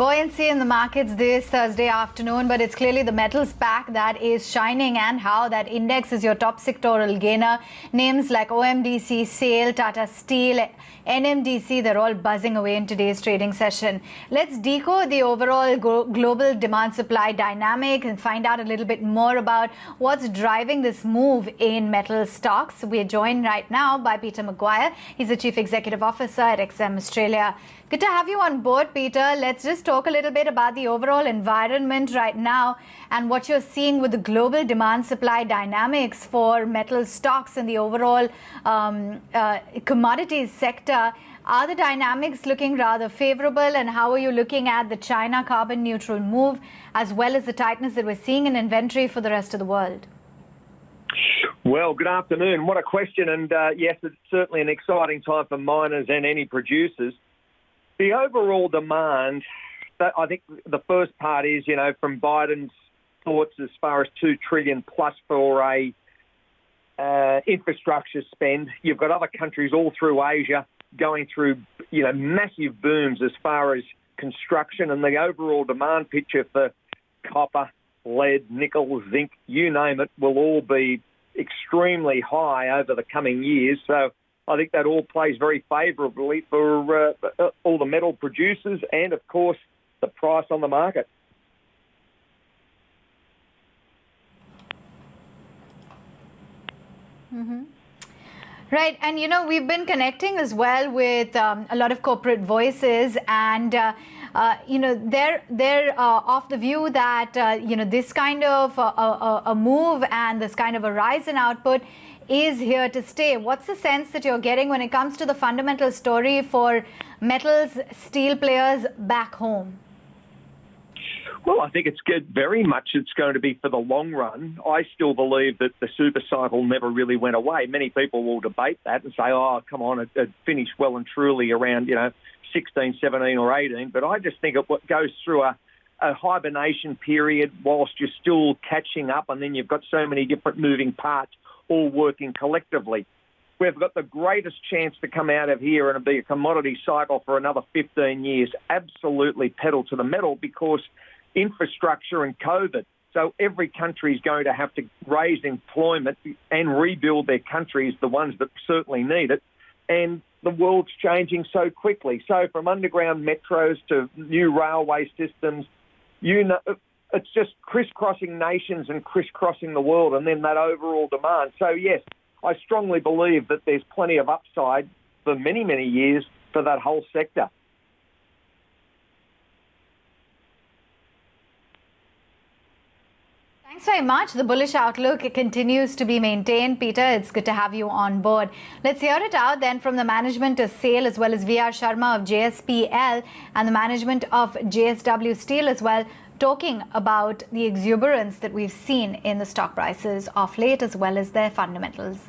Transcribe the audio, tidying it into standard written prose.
Buoyancy in the markets this Thursday afternoon, but it's clearly the metals pack that is shining, and how that index is your top sectoral gainer. Names like OMDC, SAIL, Tata Steel, NMDC, they're all buzzing away in today's trading session. Let's decode the overall global demand-supply dynamic and find out a little bit more about what's driving this move in metal stocks. We're joined right now by Peter McGuire. He's the Chief Executive Officer at XM Australia. Good to have you on board, Peter. Let's just talk a little bit about the overall environment right now and what you're seeing with the global demand-supply dynamics for metal stocks and the overall commodities sector. Are the dynamics looking rather favorable, and how are you looking at the China carbon neutral move as well as the tightness that we're seeing in inventory for the rest of the world? Well, good afternoon. What a question. And yes, it's certainly an exciting time for miners and any producers. The overall demand, I think the first part is, from Biden's thoughts as far as $2 trillion plus for a infrastructure spend. You've got other countries all through Asia going through, massive booms as far as construction, and the overall demand picture for copper, lead, nickel, zinc, you name it, will all be extremely high over the coming years. So I think that all plays very favourably for all the metal producers and, of course, the price on the market. Mm-hmm. Right, and we've been connecting as well with a lot of corporate voices, and they're of the view that this kind of a move and this kind of a rise in output is here to stay. What's the sense that you're getting when it comes to the fundamental story for metals, steel players back home? Well, I think it's good. Very much it's going to be for the long run. I still believe that the super cycle never really went away. Many people will debate that and say, oh, come on, it finished well and truly around, 16, 17 or 18. But I just think it goes through a hibernation period whilst you're still catching up, and then you've got so many different moving parts all working collectively. We've got the greatest chance to come out of here and be a commodity cycle for another 15 years. Absolutely pedal to the metal, because infrastructure and COVID. So every country is going to have to raise employment and rebuild their countries, the ones that certainly need it. And the world's changing so quickly. So from underground metros to new railway systems, it's just crisscrossing nations and crisscrossing the world, and then that overall demand. So yes, I strongly believe that there's plenty of upside for many, many years for that whole sector. Thanks very much. The bullish outlook continues to be maintained. Peter, it's good to have you on board. Let's hear it out then from the management of SAIL, as well as VR Sharma of JSPL and the management of JSW Steel as well, talking about the exuberance that we've seen in the stock prices of late, as well as their fundamentals.